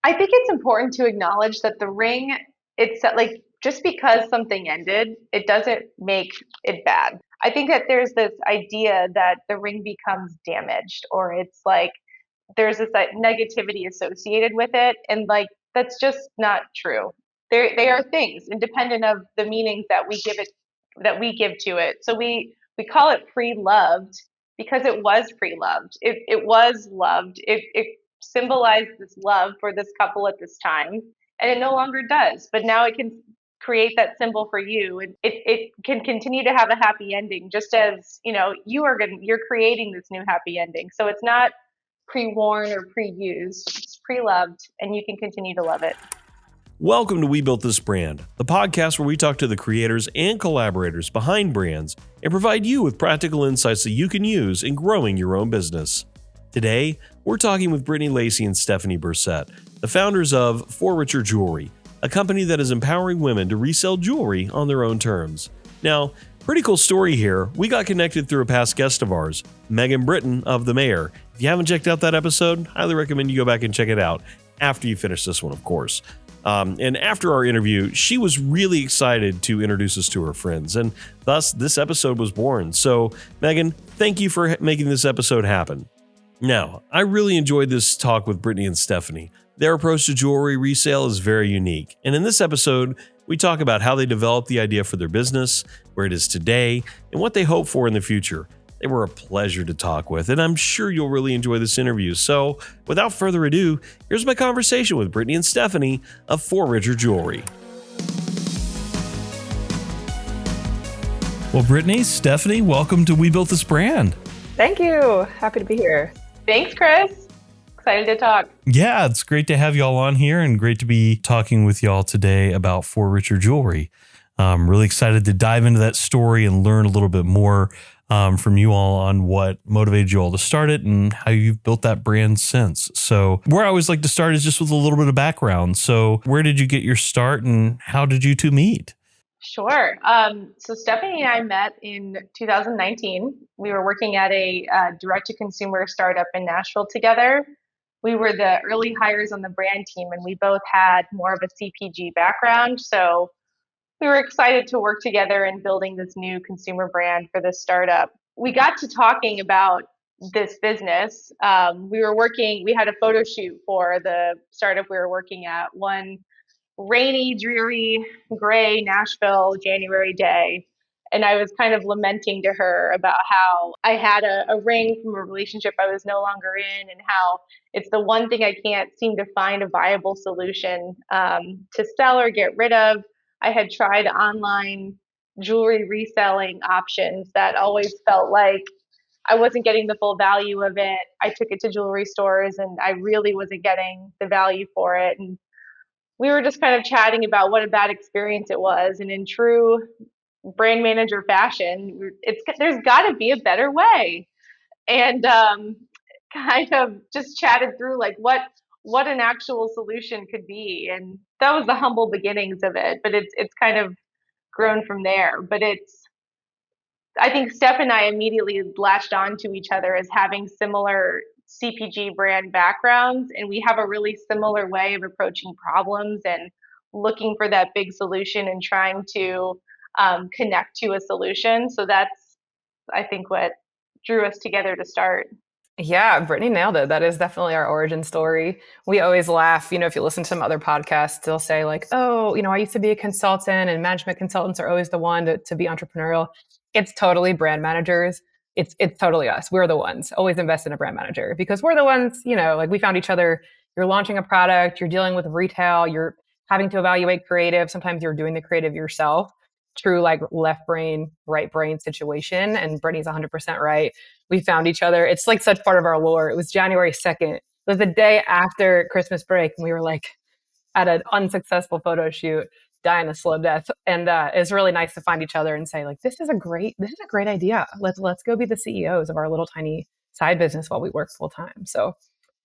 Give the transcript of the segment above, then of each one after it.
I think it's important to acknowledge that the ring, it's like just because something ended, it doesn't make it bad. I think that there's this idea that the ring becomes damaged, or it's like there's this like, negativity associated with it, and like that's just not true. They are things independent of the meanings that we give to it. So we call it pre-loved because it was pre-loved. It was loved. It symbolized this love for this couple at this time, and it no longer does. But now it can create that symbol for you, and it can continue to have a happy ending, just as you're creating this new happy ending. So it's not pre-worn or pre-used. It's pre-loved, and you can continue to love it. Welcome to We Built This Brand, the podcast where we talk to the creators and collaborators behind brands and provide you with practical insights that you can use in growing your own business. Today, we're talking with Brittany, Lacey, and Stephanie Burset, the founders of For Richer Jewelry, a company that is empowering women to resell jewelry on their own terms. Now, pretty cool story here. We got connected through a past guest of ours, Megan Britton of The Mayor. If you haven't checked out that episode, highly recommend you go back and check it out after you finish this one, of course. And after our interview, she was really excited to introduce us to her friends, and thus this episode was born. So, Megan, thank you for making this episode happen. Now, I really enjoyed this talk with Brittany and Stephanie. Their approach to jewelry resale is very unique, and in this episode, we talk about how they developed the idea for their business, where it is today, and what they hope for in the future. They were a pleasure to talk with, and I'm sure you'll really enjoy this interview. So, without further ado, here's my conversation with Brittany and Stephanie of For Richer Jewelry. Well, Brittany, Stephanie, welcome to We Built This Brand. Thank you. Happy to be here. Thanks, Chris. Excited to talk. Yeah, it's great to have y'all on here and great to be talking with y'all today about For Richer Jewelry. I'm really excited to dive into that story and learn a little bit more from you all on what motivated you all to start it and how you've built that brand since. So where I always like to start is just with a little bit of background. So where did you get your start and how did you two meet? Sure. So Stephanie and I met in 2019. We were working at a direct-to-consumer startup in Nashville together. We were the early hires on the brand team, and we both had more of a CPG background. So we were excited to work together in building this new consumer brand for this startup. We got to talking about this business. We had a photo shoot for the startup we were working at one rainy, dreary, gray Nashville January day. And I was kind of lamenting to her about how I had a ring from a relationship I was no longer in, and how it's the one thing I can't seem to find a viable solution to sell or get rid of. I had tried online jewelry reselling options that always felt like I wasn't getting the full value of it. I took it to jewelry stores and I really wasn't getting the value for it. And we were just kind of chatting about what a bad experience it was. And in true brand manager fashion, there's got to be a better way. And kind of just chatted through like what an actual solution could be. And that was the humble beginnings of it, but it's kind of grown from there. But I think Steph and I immediately latched on to each other as having similar CPG brand backgrounds, and we have a really similar way of approaching problems and looking for that big solution and trying to connect to a solution. So that's, I think, what drew us together to start. Yeah, Brittany nailed it. That is definitely our origin story. We always laugh, if you listen to some other podcasts, they'll say like, oh, I used to be a consultant and management consultants are always the one to be entrepreneurial. It's totally brand managers. It's totally us. We're the ones. Always invest in a brand manager because we're the ones, like we found each other. You're launching a product, you're dealing with retail, you're having to evaluate creative. Sometimes you're doing the creative yourself. True like left brain, right brain situation. And Brittany's 100% right. We found each other. It's like such part of our lore. It was January 2nd. It was the day after Christmas break. And we were like at an unsuccessful photo shoot, dying a slow death. And it's really nice to find each other and say like, this is a great idea. Let's go be the CEOs of our little tiny side business while we work full time. So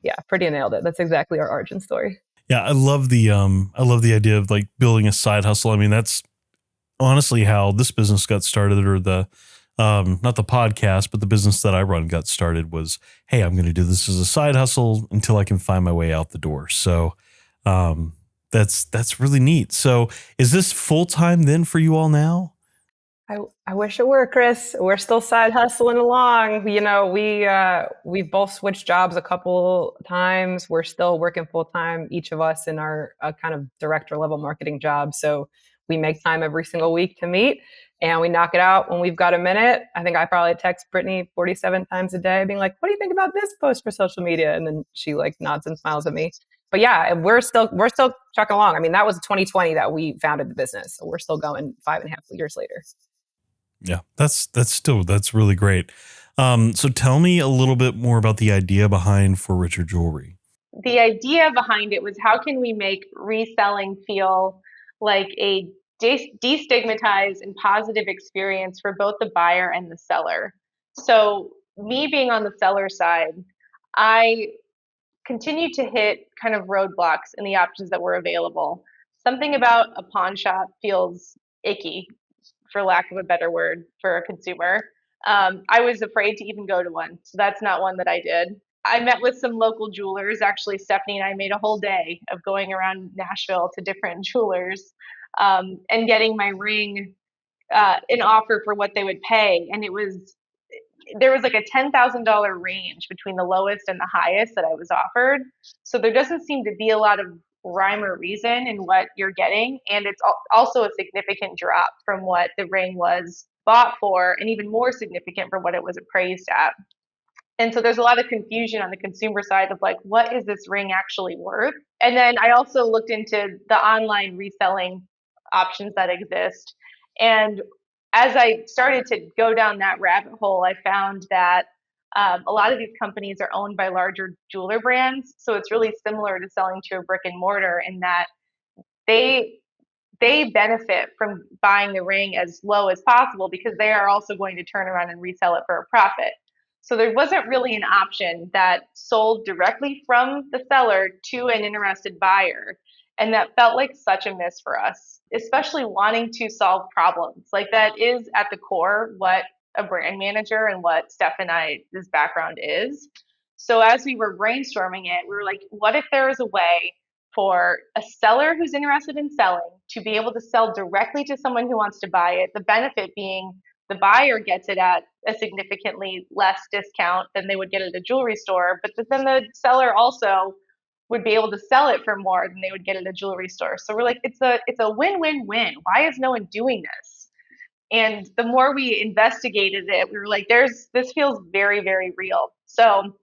yeah, Brittany nailed it. That's exactly our origin story. Yeah. I love the idea of like building a side hustle. I mean, that's honestly how this business got started, or the not the podcast, but the business that I run got started was, hey, I'm going to do this as a side hustle until I can find my way out the door. So That's really neat. So is this full time then for you all now? I wish it were, Chris. We're still side hustling along. We've both switched jobs a couple times. We're still working full time, each of us in our kind of director level marketing job. So we make time every single week to meet, and we knock it out when we've got a minute. I think I probably text Brittany 47 times a day, being like, "What do you think about this post for social media?" And then she like nods and smiles at me. But yeah, we're still trucking along. I mean, that was 2020 that we founded the business, so we're still going 5.5 years later. Yeah, that's really great. So tell me a little bit more about the idea behind For Richer Jewelry. The idea behind it was, how can we make reselling feel like a destigmatized and positive experience for both the buyer and the seller? So, me being on the seller side, I continued to hit kind of roadblocks in the options that were available. Something about a pawn shop feels icky, for lack of a better word, for a consumer. I was afraid to even go to one, so that's not one that I did. I met with some local jewelers. Actually, Stephanie and I made a whole day of going around Nashville to different jewelers, and getting my ring an offer for what they would pay. And there was like a $10,000 range between the lowest and the highest that I was offered. So there doesn't seem to be a lot of rhyme or reason in what you're getting. And it's also a significant drop from what the ring was bought for, and even more significant for what it was appraised at. And so there's a lot of confusion on the consumer side of like, what is this ring actually worth? And then I also looked into the online reselling options that exist. And as I started to go down that rabbit hole, I found that a lot of these companies are owned by larger jeweler brands. So it's really similar to selling to a brick and mortar in that they they benefit from buying the ring as low as possible because they are also going to turn around and resell it for a profit. So there wasn't really an option that sold directly from the seller to an interested buyer. And that felt like such a miss for us, especially wanting to solve problems. Like, that is at the core what a brand manager and what Steph and I's background is. So as we were brainstorming it, we were like, what if there is a way for a seller who's interested in selling to be able to sell directly to someone who wants to buy it? The benefit being the buyer gets it at a significantly less discount than they would get at a jewelry store, but then the seller also would be able to sell it for more than they would get at a jewelry store. So we're like, it's a win-win-win. Why is no one doing this? And the more we investigated it, we were like, this feels very, very real. So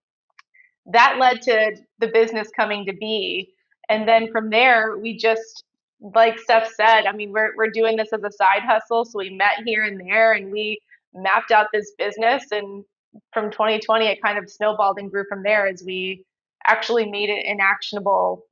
that led to the business coming to be. And then from there, we just, like Steph said, I mean, we're doing this as a side hustle. So we met here and there and we mapped out this business. And from 2020, it kind of snowballed and grew from there as we actually made it an actionable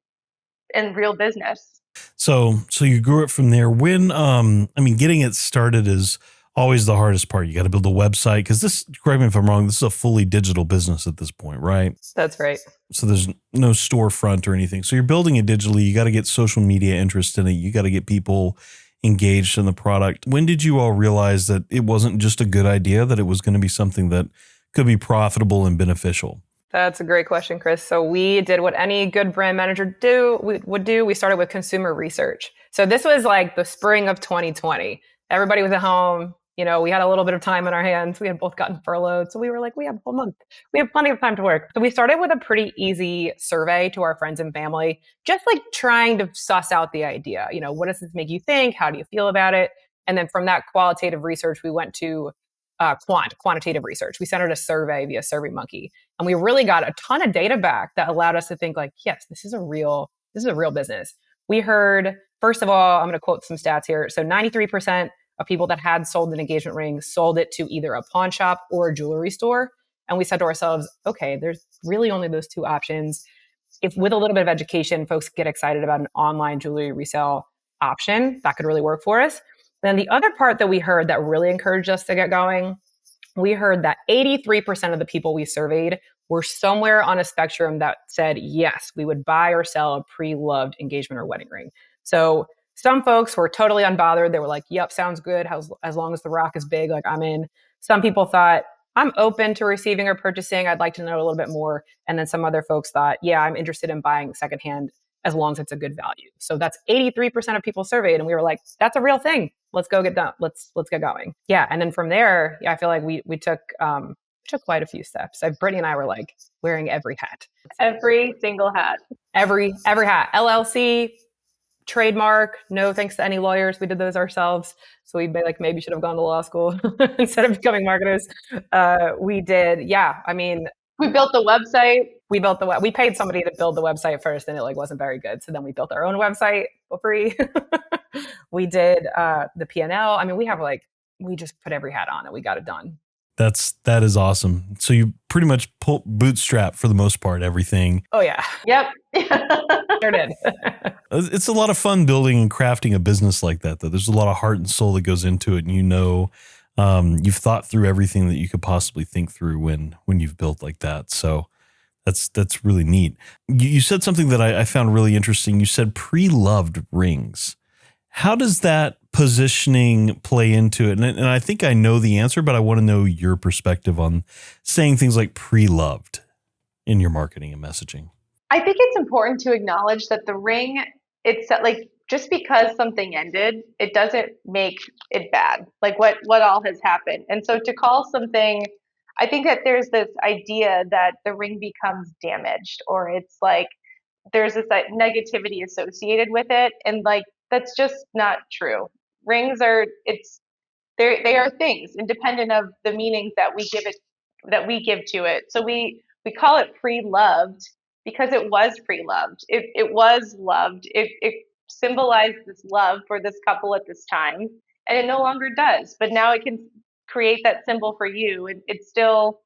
and real business. So you grew it from there. When, I mean, getting it started is always the hardest part. You got to build a website because this, correct me if I'm wrong, this is a fully digital business at this point, right? That's right. So there's no storefront or anything. So you're building it digitally. You got to get social media interest in it. You got to get people engaged in the product. When did you all realize that it wasn't just a good idea, that it was going to be something that could be profitable and beneficial? That's a great question, Chris. So we did what any good brand manager would do. We started with consumer research. So this was like the spring of 2020. Everybody was at home. You know, we had a little bit of time on our hands. We had both gotten furloughed. So we were like, we have a whole month. We have plenty of time to work. So we started with a pretty easy survey to our friends and family, just like trying to suss out the idea. You know, what does this make you think? How do you feel about it? And then from that qualitative research, we went to quantitative research. We sent out a survey via SurveyMonkey, and we really got a ton of data back that allowed us to think like, yes, this is a real business. We heard, first of all, I'm going to quote some stats here. So 93% of people that had sold an engagement ring sold it to either a pawn shop or a jewelry store. And we said to ourselves, okay, there's really only those two options. If with a little bit of education, folks get excited about an online jewelry resale option, that could really work for us. Then the other part that we heard that really encouraged us to get going, we heard that 83% of the people we surveyed were somewhere on a spectrum that said, yes, we would buy or sell a pre-loved engagement or wedding ring. So some folks were totally unbothered. They were like, yep, sounds good. As long as the rock is big, like I'm in. Some people thought, I'm open to receiving or purchasing. I'd like to know a little bit more. And then some other folks thought, yeah, I'm interested in buying secondhand as long as it's a good value. So that's 83% of people surveyed. And we were like, that's a real thing. Let's go get done. Let's get going. Yeah. And then from there, I feel like we took quite a few steps. Brittany and I were like wearing every hat. Every single hat. Every hat. LLC, trademark, no thanks to any lawyers. We did those ourselves. So we maybe should have gone to law school instead of becoming marketers. We did. Yeah. I mean, we built the website. We paid somebody to build the website first and it wasn't very good. So then we built our own website for free. We did the P&L. I mean, we just put every hat on and we got it done. That is awesome. So you pretty much bootstrap for the most part, everything. Oh yeah. Yep. Sure did. It's a lot of fun building and crafting a business like that, though. There's a lot of heart and soul that goes into it. And you've thought through everything that you could possibly think through when you've built like that. So that's really neat. You said something that I found really interesting. You said pre-loved rings. How does that positioning play into it? And I think I know the answer, but I want to know your perspective on saying things like pre-loved in your marketing and messaging. I think it's important to acknowledge that the ring, it's just because something ended, it doesn't make it bad. What all has happened. And so to call something, I think that there's this idea that the ring becomes damaged, or it's there's this negativity associated with it. And that's just not true. Rings are they are things independent of the meanings that we give to it. So we call it pre-loved because it was pre-loved. It was loved. It symbolized this love for this couple at this time, and it no longer does. But now it can create that symbol for you. It's still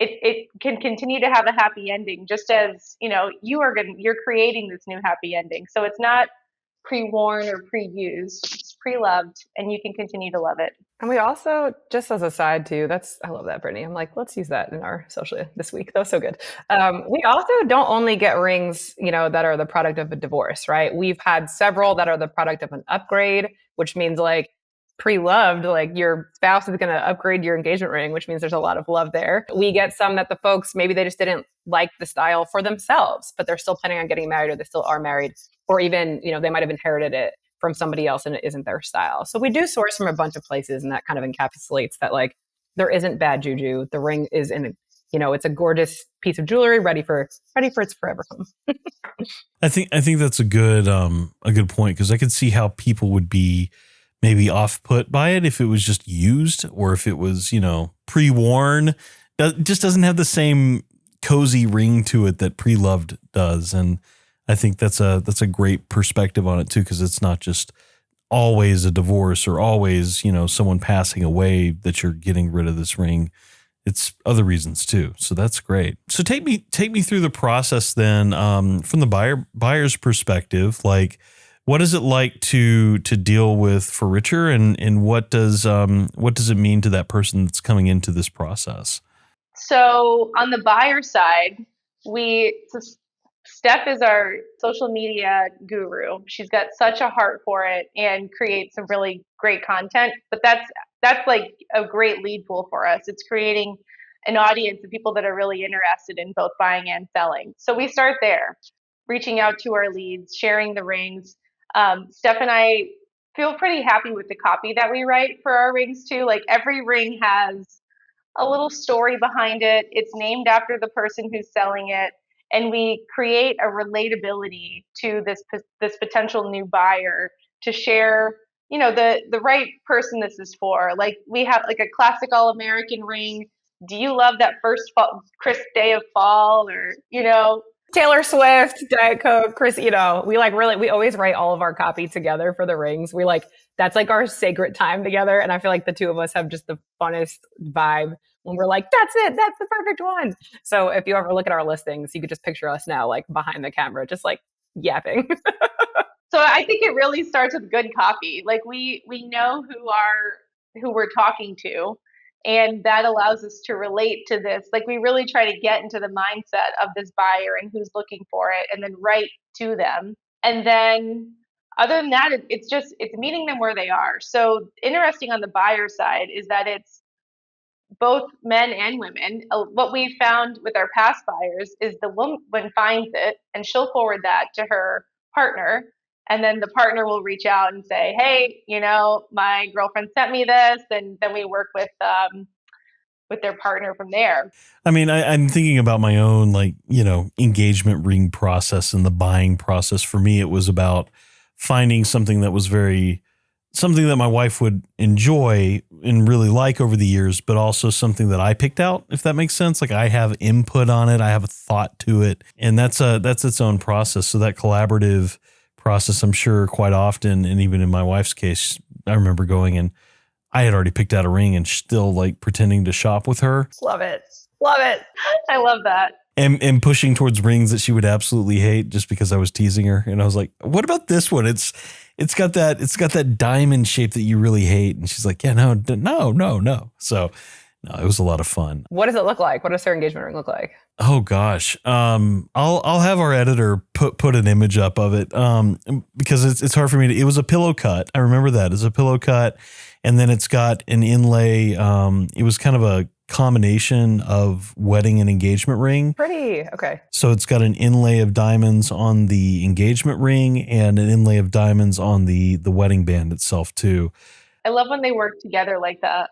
it can continue to have a happy ending, just as you're creating this new happy ending. So it's not pre-worn or pre-used, it's pre-loved, and you can continue to love it. And we also, just as a side too, I love that, Brittany. I'm like, let's use that in our social this week. That was so good. We also don't only get rings, that are the product of a divorce, right? We've had several that are the product of an upgrade, which means pre-loved, your spouse is going to upgrade your engagement ring, which means there's a lot of love there. We get some that the folks, maybe they just didn't like the style for themselves, but they're still planning on getting married, or they still are married, or even, they might have inherited it from somebody else and it isn't their style. So we do source from a bunch of places, and that kind of encapsulates that there isn't bad juju. The ring is it's a gorgeous piece of jewelry ready for its forever home. I think that's a good point, because I could see how people would be maybe off put by it if it was just used, or if it was, pre-worn. It just doesn't have the same cozy ring to it that pre-loved does. And I think that's a great perspective on it too, because it's not just always a divorce or always, someone passing away that you're getting rid of this ring. It's other reasons too. So that's great. So take me through the process then, from the buyer's perspective. What is it like to deal with furniture, and what does it mean to that person that's coming into this process? So on the buyer side, Steph is our social media guru. She's got such a heart for it and creates some really great content. But that's a great lead pool for us. It's creating an audience of people that are really interested in both buying and selling. So we start there, reaching out to our leads, sharing the rings. Steph and I feel pretty happy with the copy that we write for our rings too. Every ring has a little story behind it. It's named after the person who's selling it, and we create a relatability to this potential new buyer to share, the right person this is for. We have a classic all-American ring. Do you love that first crisp day of fall, or Taylor Swift, Diet Coke, Chris, we we always write all of our copy together for the rings. We that's our sacred time together. And I feel like the two of us have just the funnest vibe when we're that's it. That's the perfect one. So if you ever look at our listings, you could just picture us now, behind the camera, just yapping. So I think it really starts with good copy. We know who we're talking to, and that allows us to relate to this. We really try to get into the mindset of this buyer and who's looking for it, and then write to them. And then other than that, it's meeting them where they are. So interesting on the buyer side is that both men and women, what we found with our past buyers is the woman finds it and she'll forward that to her partner. And then the partner will reach out and say, hey, my girlfriend sent me this. And then we work with their partner from there. I mean, I'm thinking about my own, like, engagement ring process and the buying process. For me, it was about finding something that was something that my wife would enjoy and really like over the years, but also something that I picked out, if that makes sense. Like, I have input on it. I have a thought to it, and that's its own process. So that collaborative process, I'm sure quite often, and even in my wife's case, I remember going and I had already picked out a ring and still like pretending to shop with her. Love it. Love it. I love that. And pushing towards rings that she would absolutely hate just because I was teasing her. And I was like, what about this one? It's got that diamond shape that you really hate. And she's like, yeah, no. So no, it was a lot of fun. What does it look like? What does her engagement ring look like? Oh gosh. I'll have our editor put an image up of it. Because it's hard for me it was a pillow cut. I remember that. It's a pillow cut. And then it's got an inlay. It was kind of a combination of wedding and engagement ring. Pretty. Okay. So it's got an inlay of diamonds on the engagement ring and an inlay of diamonds on the wedding band itself too. I love when they work together like that.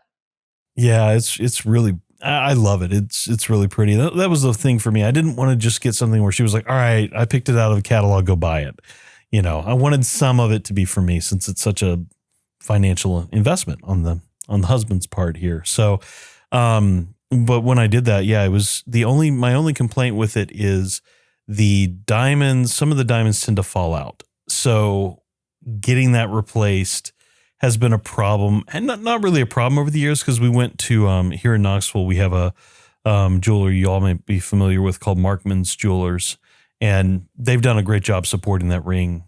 Yeah, it's really, I love it. It's really pretty. That was the thing for me. I didn't want to just get something where she was like, all right, I picked it out of a catalog, go buy it. I wanted some of it to be for me since it's such a financial investment on the husband's part here. So, but when I did that, yeah, it was my only complaint with it is the diamonds, some of the diamonds tend to fall out. So getting that replaced has been a problem, and not really a problem over the years, because we went to, here in Knoxville, we have a jeweler you all may be familiar with called Markman's Jewelers, and they've done a great job supporting that ring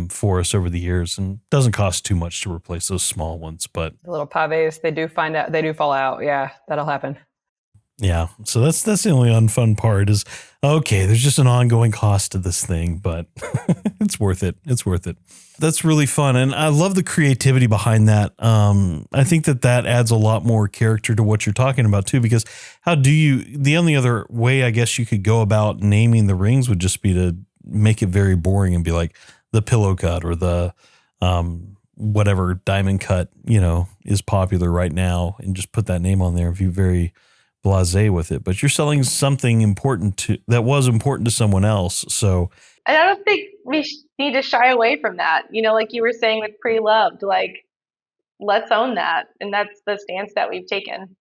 for us over the years, and doesn't cost too much to replace those small ones. But the little paves, they do fall out. Yeah, that'll happen. Yeah. So that's the only unfun part is, okay, there's just an ongoing cost to this thing, but it's worth it. It's worth it. That's really fun. And I love the creativity behind that. I think that adds a lot more character to what you're talking about too, because the only other way I guess you could go about naming the rings would just be to make it very boring and be like the pillow cut or the, whatever diamond cut, is popular right now, and just put that name on there if you very blasé with it. But you're selling something that was important to someone else. So I don't think we need to shy away from that. Like you were saying with pre-loved, like, let's own that. And that's the stance that we've taken.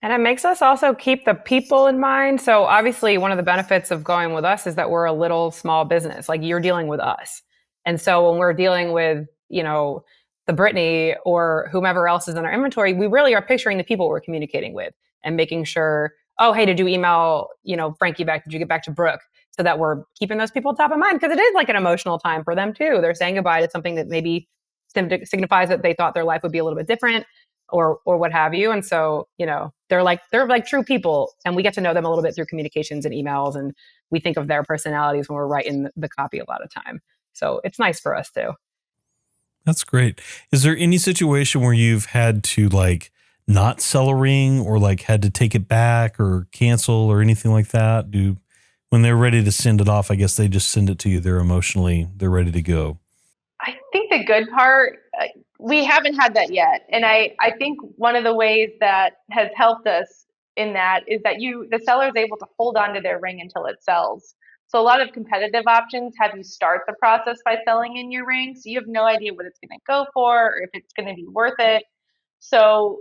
And it makes us also keep the people in mind. So obviously one of the benefits of going with us is that we're a little small business. Like, you're dealing with us. And so when we're dealing with, the Brittany or whomever else is in our inventory, we really are picturing the people we're communicating with and making sure, oh, hey, did you email, Frankie back? Did you get back to Brooke? So that we're keeping those people top of mind, because it is like an emotional time for them too. They're saying goodbye to something that maybe signifies that they thought their life would be a little bit different or what have you. And so, they're like true people, and we get to know them a little bit through communications and emails, and we think of their personalities when we're writing the copy a lot of time. So it's nice for us too. That's great. Is there any situation where you've had to not sell a ring, or had to take it back or cancel or anything like that? When they're ready to send it off, I guess they just send it to you. They're ready to go. I think the good part, we haven't had that yet. And I think one of the ways that has helped us in that is that the seller is able to hold on to their ring until it sells. So a lot of competitive options have you start the process by selling in your ring. So you have no idea what it's going to go for or if it's going to be worth it. So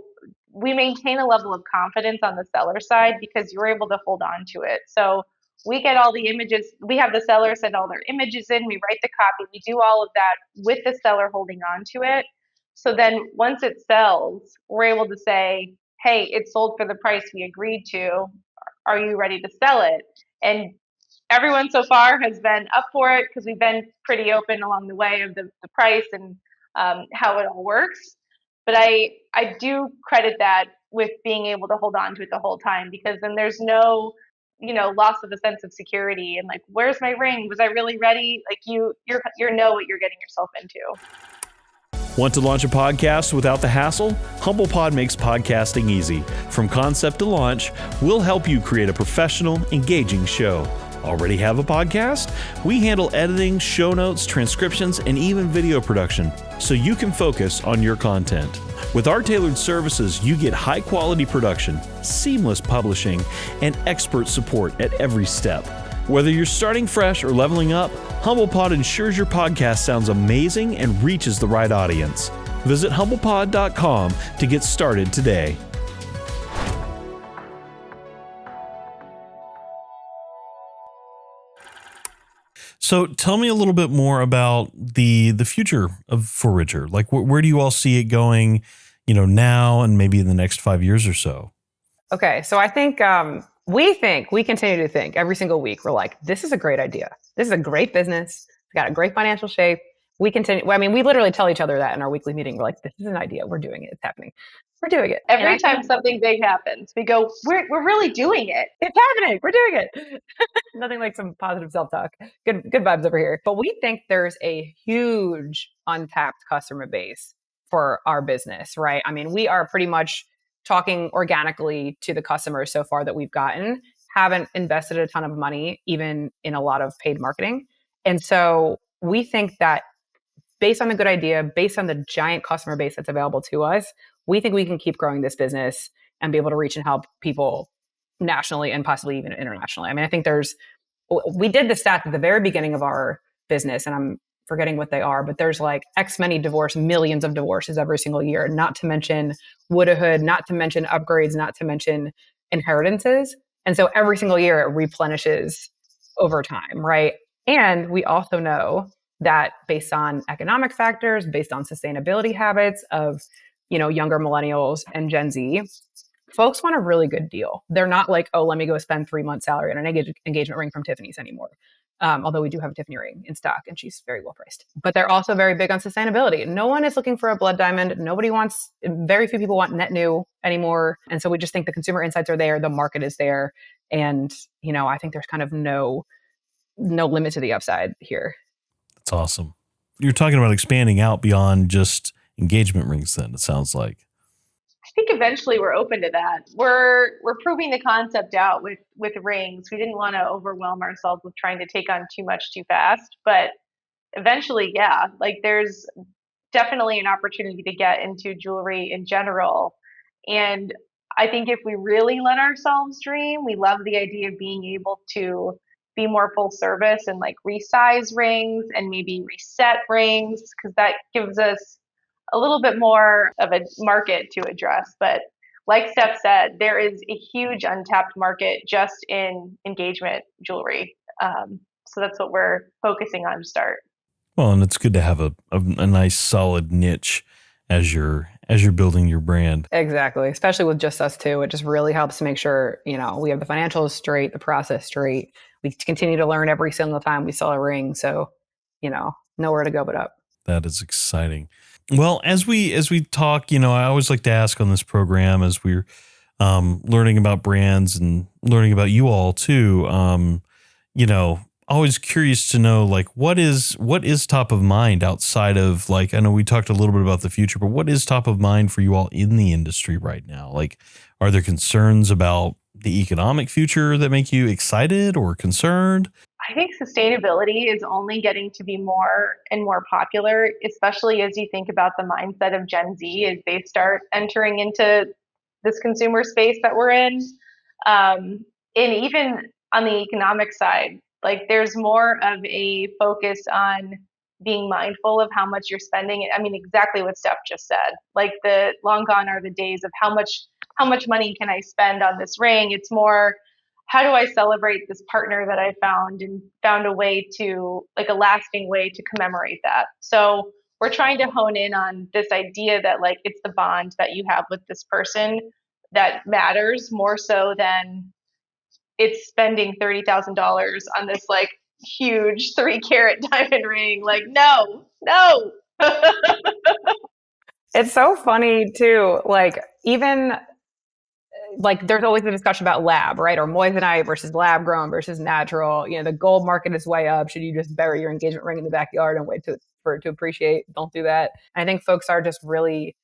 we maintain a level of confidence on the seller side because you're able to hold on to it. So we get all the images. We have the seller send all their images in. We write the copy. We do all of that with the seller holding on to it. So then once it sells, we're able to say, hey, it sold for the price we agreed to. Are you ready to sell it? And everyone so far has been up for it because we've been pretty open along the way of the price and how it all works. But I do credit that with being able to hold on to it the whole time, because then there's no loss of a sense of security and where's my ring? Was I really ready? You know what you're getting yourself into. Want to launch a podcast without the hassle? HumblePod makes podcasting easy. From concept to launch, we'll help you create a professional, engaging show. Already have a podcast? We handle editing, show notes, transcriptions, and even video production, so you can focus on your content. With our tailored services, you get high-quality production, seamless publishing, and expert support at every step. Whether you're starting fresh or leveling up, HumblePod ensures your podcast sounds amazing and reaches the right audience. Visit HumblePod.com to get started today. So tell me a little bit more about the future of For Richer. Like, where do you all see it going, now and maybe in the next 5 years or so? Okay, so I think we continue to think every single week. We're like, this is a great idea. This is a great business. It's got a great financial shape. We continue. We literally tell each other that in our weekly meeting. We're like, this is an idea. We're doing it. It's happening. We're doing it. Every time something big happens, we go, we're really doing it. It's happening. We're doing it. Nothing like some positive self-talk. Good vibes over here. But we think there's a huge untapped customer base for our business, right? We are pretty much talking organically to the customers so far that we've gotten, haven't invested a ton of money, even in a lot of paid marketing. And so we think that based on the good idea, based on the giant customer base that's available to us, we think we can keep growing this business and be able to reach and help people nationally and possibly even internationally. I think we did the stats at the very beginning of our business, and I'm forgetting what they are, but there's like X many millions of divorces every single year, not to mention widowhood, not to mention upgrades, not to mention inheritances. And so every single year it replenishes over time, right? And we also know that based on economic factors, based on sustainability habits of, younger millennials and Gen Z, folks want a really good deal. They're not like, oh, let me go spend 3 months' salary on an engagement ring from Tiffany's anymore. Although we do have a Tiffany ring in stock and she's very well priced. But they're also very big on sustainability. No one is looking for a blood diamond. Very few people want net new anymore. And so we just think the consumer insights are there. The market is there. And, I think there's kind of no limit to the upside here. That's awesome. You're talking about expanding out beyond just engagement rings then, it sounds like. I think eventually we're open to that. We're proving the concept out with rings. We didn't want to overwhelm ourselves with trying to take on too much too fast, but eventually, yeah, like there's definitely an opportunity to get into jewelry in general. And I think if we really let ourselves dream, we love the idea of being able to be more full service and like resize rings and maybe reset rings, because that gives us a little bit more of a market to address. But like Steph said, there is a huge untapped market just in engagement jewelry. So that's what we're focusing on to start. Well, and it's good to have a nice solid niche as you're building your brand. Exactly. Especially with just us two. It just really helps to make sure, we have the financials straight, the process straight. We continue to learn every single time we sell a ring. So, nowhere to go but up. That is exciting. Well, as we talk, I always like to ask on this program as we're learning about brands and learning about you all too. Always curious to know, like, what is top of mind outside of, like, I know we talked a little bit about the future, but what is top of mind for you all in the industry right now? Like, are there concerns about the economic future that make you excited or concerned? I think sustainability is only getting to be more and more popular, especially as you think about the mindset of Gen Z as they start entering into this consumer space that we're in. And even on the economic side, like there's more of a focus on being mindful of how much you're spending. Exactly what Steph just said. Like the long gone are the days of how much money can I spend on this ring? It's more, how do I celebrate this partner that I found and found a way to, like, a lasting way to commemorate that. So we're trying to hone in on this idea that, like, it's the bond that you have with this person that matters more so than it's spending $30,000 on this like huge 3-carat diamond ring. Like, no. It's so funny too. Like, even like there's always a discussion about lab, right? Or moissanite versus lab grown versus natural. The gold market is way up. Should you just bury your engagement ring in the backyard and wait for it to appreciate? Don't do that. I think folks are just really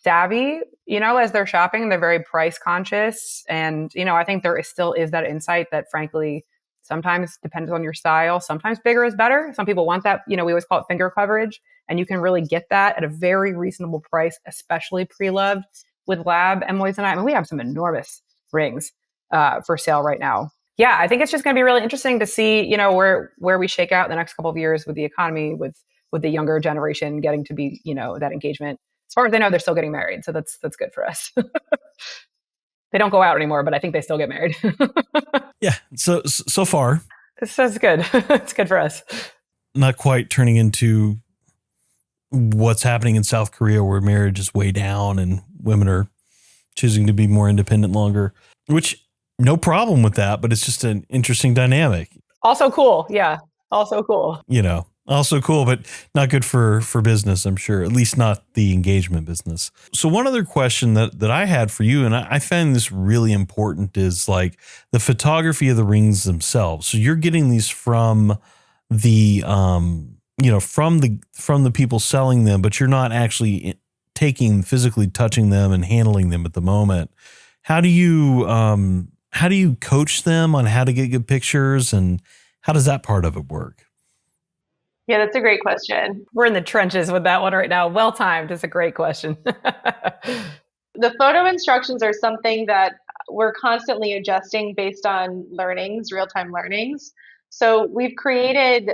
savvy, as they're shopping. They're very price conscious. And, I think there still is that insight that frankly, sometimes depends on your style. Sometimes bigger is better. Some people want that. We always call it finger coverage. And you can really get that at a very reasonable price, especially pre-loved with lab and moissanite. I mean, we have some enormous rings for sale right now. Yeah, I think it's just going to be really interesting to see, where we shake out in the next couple of years with the economy, with the younger generation getting to be, that engagement. As far as I know, they're still getting married. So that's good for us. They don't go out anymore, but I think they still get married. Yeah. So far. That's good. It's good for us. Not quite turning into what's happening in South Korea, where marriage is way down and women are choosing to be more independent longer, which no problem with that, but it's just an interesting dynamic. Also cool. Yeah. Also cool. Also cool, but not good for business, I'm sure, at least not the engagement business. So one other question that I had for you, and I find this really important, is like the photography of the rings themselves. So you're getting these from the, from the people selling them, but you're not actually physically touching them and handling them at the moment. How do you coach them on how to get good pictures, and how does that part of it work? Yeah, that's a great question. We're in the trenches with that one right now. Well timed. It's a great question. The photo instructions are something that we're constantly adjusting based on learnings, real-time learnings. So we've created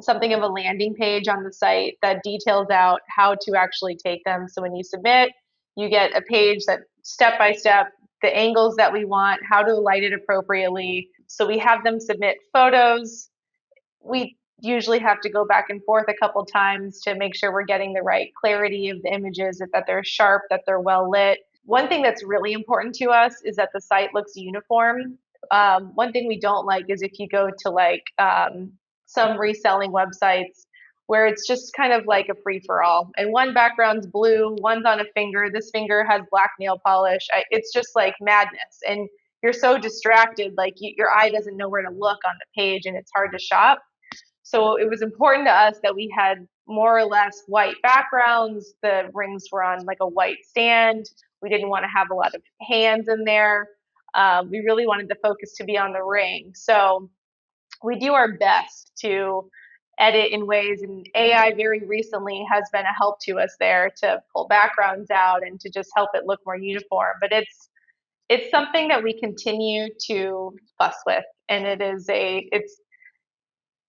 something of a landing page on the site that details out how to actually take them. So when you submit, you get a page that step by step, the angles that we want, how to light it appropriately. So we have them submit photos. We usually have to go back and forth a couple times to make sure we're getting the right clarity of the images, that they're sharp, that they're well lit. One thing that's really important to us is that the site looks uniform. One thing we don't like is if you go to some reselling websites where it's just kind of like a free-for-all. And one background's blue, one's on a finger, this finger has black nail polish. It's just like madness. And you're so distracted, like your eye doesn't know where to look on the page, and it's hard to shop. So it was important to us that we had more or less white backgrounds. The rings were on like a white stand. We didn't want to have a lot of hands in there. We really wanted the focus to be on the ring. So we do our best to edit in ways, and AI very recently has been a help to us there to pull backgrounds out and to just help it look more uniform. But it's something that we continue to fuss with, and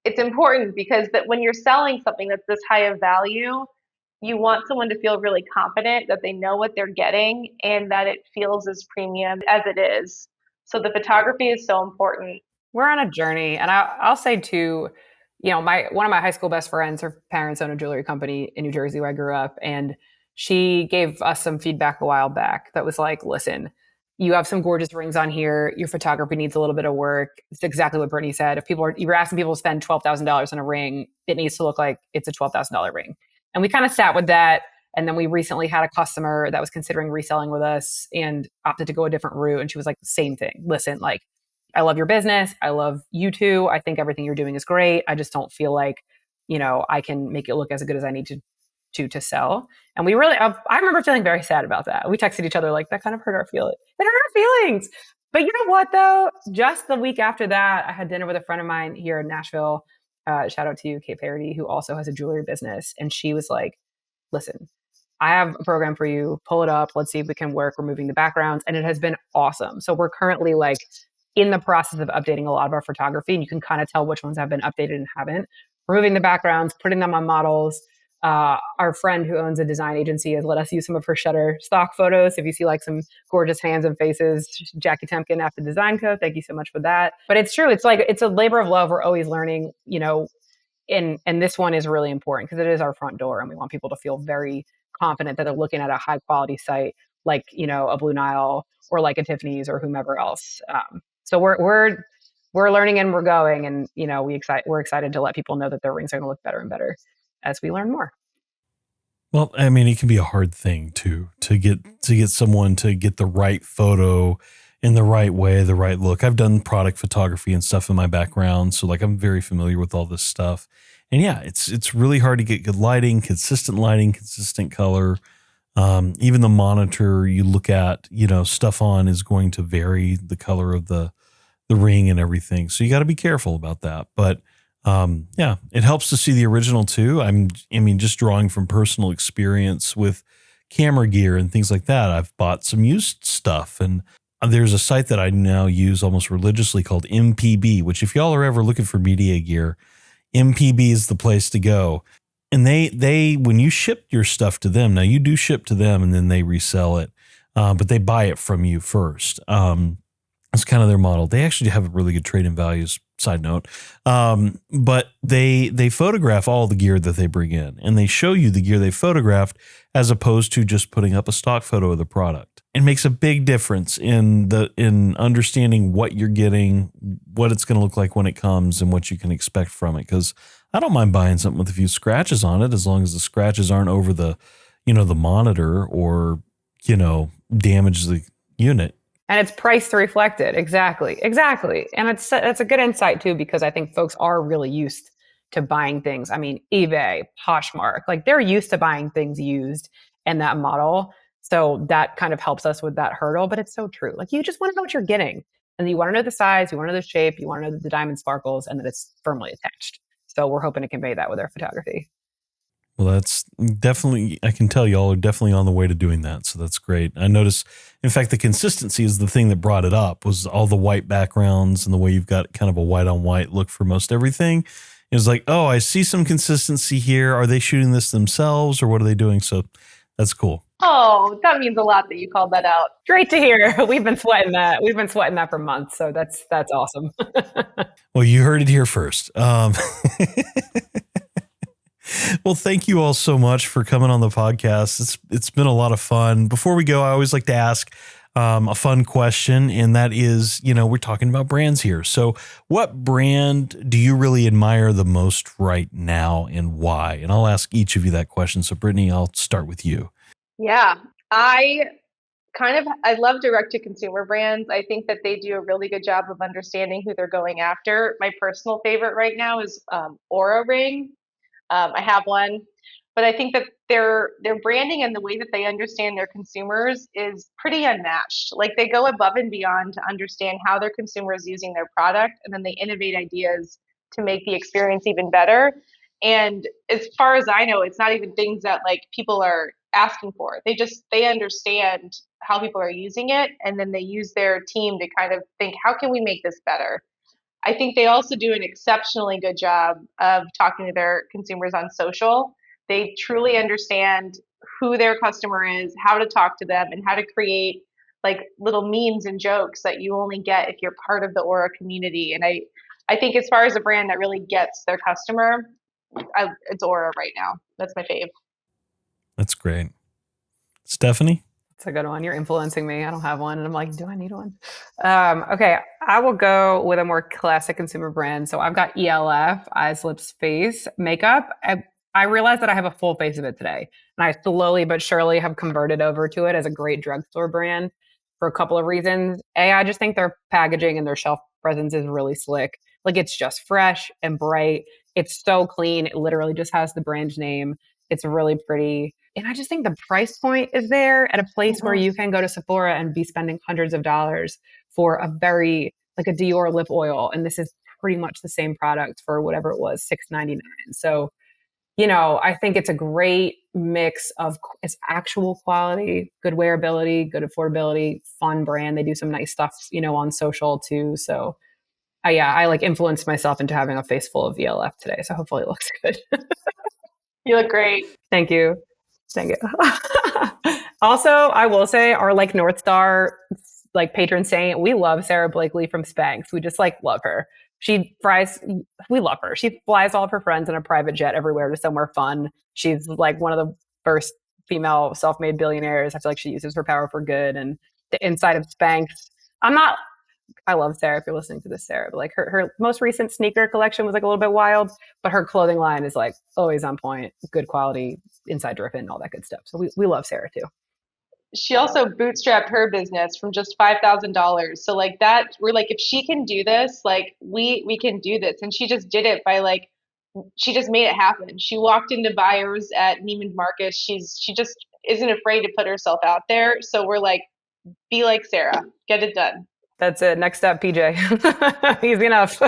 it's important because that when you're selling something that's this high of value, you want someone to feel really confident that they know what they're getting and that it feels as premium as it is. So the photography is so important. We're on a journey. And I'll say too, one of my high school best friends, her parents own a jewelry company in New Jersey where I grew up. And she gave us some feedback a while back that was like, listen, you have some gorgeous rings on here. Your photography needs a little bit of work. It's exactly what Brittany said. If you're asking people to spend $12,000 on a ring, it needs to look like it's a $12,000 ring. And we kind of sat with that. And then we recently had a customer that was considering reselling with us and opted to go a different route. And she was like, same thing. Listen, like, I love your business. I love you too. I think everything you're doing is great. I just don't feel like, I can make it look as good as I need to sell. And we really, I remember feeling very sad about that. We texted each other like, that kind of hurt our feelings. It hurt our feelings. But you know what though? Just the week after that, I had dinner with a friend of mine here in Nashville. Shout out to you, Kate Parody, who also has a jewelry business. And she was like, listen, I have a program for you. Pull it up. Let's see if we can work removing the backgrounds. And it has been awesome. So we're currently like in the process of updating a lot of our photography, and you can kind of tell which ones have been updated and haven't. Removing the backgrounds, putting them on models. Our friend who owns a design agency has let us use some of her Shutter stock photos. If you see like some gorgeous hands and faces, Jackie Temkin at the Design Co. Thank you so much for that. But it's true. It's like, it's a labor of love. We're always learning, and this one is really important because it is our front door, and we want people to feel very confident that they're looking at a high quality site like, a Blue Nile or like a Tiffany's or whomever else. So we're learning and we're going, and we're excited to let people know that their rings are going to look better and better as we learn more. Well, I mean, it can be a hard thing to get someone to get the right photo in the right way, the right look. I've done product photography and stuff in my background, so like I'm very familiar with all this stuff. And yeah, it's really hard to get good lighting, consistent color. Even the monitor you look at, stuff on is going to vary the color of the ring and everything. So you got to be careful about that. But yeah, it helps to see the original too. I mean, just drawing from personal experience with camera gear and things like that. I've bought some used stuff, and there's a site that I now use almost religiously called MPB, which if y'all are ever looking for media gear, MPB is the place to go. And they when you ship your stuff to them, now you do ship to them and then they resell it, but they buy it from you first. It's kind of their model. They actually have a really good trade-in values, side note. But they photograph all the gear that they bring in, and they show you the gear they photographed as opposed to just putting up a stock photo of the product. It makes a big difference in understanding what you're getting, what it's going to look like when it comes, and what you can expect from it. Because I don't mind buying something with a few scratches on it, as long as the scratches aren't over the monitor or, damage the unit. And it's price to reflect it. Exactly. And that's a good insight too, because I think folks are really used to buying things. I mean, eBay, Poshmark, like they're used to buying things used in that model. So that kind of helps us with that hurdle, but it's so true. Like you just want to know what you're getting, and you want to know the size, you want to know the shape, you want to know that the diamond sparkles and that it's firmly attached. So we're hoping to convey that with our photography. Well, that's definitely, I can tell y'all are definitely on the way to doing that. So that's great. I notice, in fact, the consistency is the thing that brought it up, was all the white backgrounds and the way you've got kind of a white on white look for most everything. It was like, oh, I see some consistency here. Are they shooting this themselves or what are they doing? So that's cool. Oh, that means a lot that you called that out. Great to hear. We've been sweating that. We've been sweating that for months. So that's awesome. Well, you heard it here first. Well, thank you all so much for coming on the podcast. It's been a lot of fun. Before we go, I always like to ask a fun question, and that is, we're talking about brands here. So what brand do you really admire the most right now and why? And I'll ask each of you that question. So Brittany, I'll start with you. Yeah, I love direct to consumer brands. I think that they do a really good job of understanding who they're going after. My personal favorite right now is Aura Ring. I have one, but I think that their branding and the way that they understand their consumers is pretty unmatched. Like they go above and beyond to understand how their consumer is using their product, and then they innovate ideas to make the experience even better. And as far as I know, it's not even things that like people are asking for. They understand how people are using it, and then they use their team to kind of think, how can we make this better? I think they also do an exceptionally good job of talking to their consumers on social. They truly understand who their customer is, how to talk to them, and how to create like little memes and jokes that you only get if you're part of the Aura community. And I think as far as a brand that really gets their customer, it's Aura right now. That's my fave. That's great. Stephanie? It's a good one. You're influencing me. I don't have one. And I'm like, do I need one? Okay. I will go with a more classic consumer brand. So I've got ELF, Eyes, Lips, Face makeup. I realized that I have a full face of it today. And I slowly but surely have converted over to it as a great drugstore brand for a couple of reasons. I just think their packaging and their shelf presence is really slick. Like it's just fresh and bright. It's so clean. It literally just has the brand name. It's really pretty. And I just think the price point is there at a place where you can go to Sephora and be spending hundreds of dollars for a like a Dior lip oil. And this is pretty much the same product for whatever it was, $6.99. So, I think it's a great mix of it's actual quality, good wearability, good affordability, fun brand. They do some nice stuff, on social too. So I like influenced myself into having a face full of VLF today. So hopefully it looks good. You look great. Thank you. Also, I will say our like North Star, like patron saint, we love Sarah Blakely from Spanx. We just like love her. We love her. She flies all of her friends in a private jet everywhere to somewhere fun. She's like one of the first female self-made billionaires. I feel like she uses her power for good. And the inside of Spanx, I'm not I love Sarah. If you're listening to this, Sarah, but like her most recent sneaker collection was like a little bit wild, but her clothing line is like always on point, good quality, inside driven, all that good stuff. So we love Sarah too. She also bootstrapped her business from just $5,000. So like that, we're like, if she can do this, like we can do this. And she just did it by like, she just made it happen. She walked into buyers at Neiman Marcus. She just isn't afraid to put herself out there. So we're like, be like Sarah, get it done. That's it. Next up, PJ. Easy enough.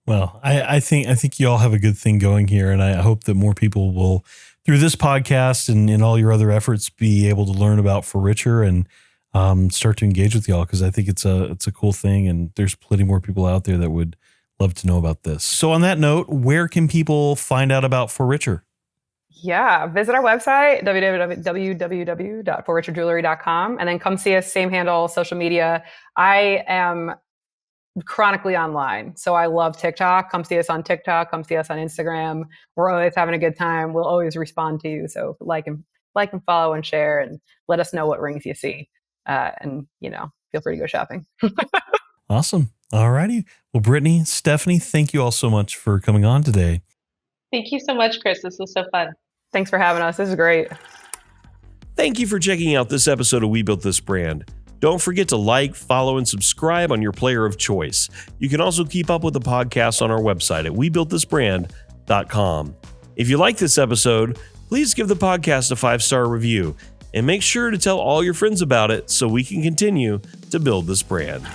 Well, I think you all have a good thing going here, and I hope that more people will, through this podcast and in all your other efforts, be able to learn about For Richer and start to engage with y'all, because I think it's a cool thing, and there's plenty more people out there that would love to know about this. So on that note, where can people find out about For Richer? Yeah, visit our website, www.forricherjewelry.com, and then come see us, same handle, social media. I am chronically online, so I love TikTok. Come see us on TikTok, come see us on Instagram. We're always having a good time. We'll always respond to you. So like and follow and share, and let us know what rings you see. And feel free to go shopping. Awesome. All righty. Well, Brittany, Stephanie, thank you all so much for coming on today. Thank you so much, Chris. This was so fun. Thanks for having us. This is great. Thank you for checking out this episode of We Built This Brand. Don't forget to like, follow, and subscribe on your player of choice. You can also keep up with the podcast on our website at webuiltthisbrand.com. If you like this episode, please give the podcast a 5-star review and make sure to tell all your friends about it so we can continue to build this brand.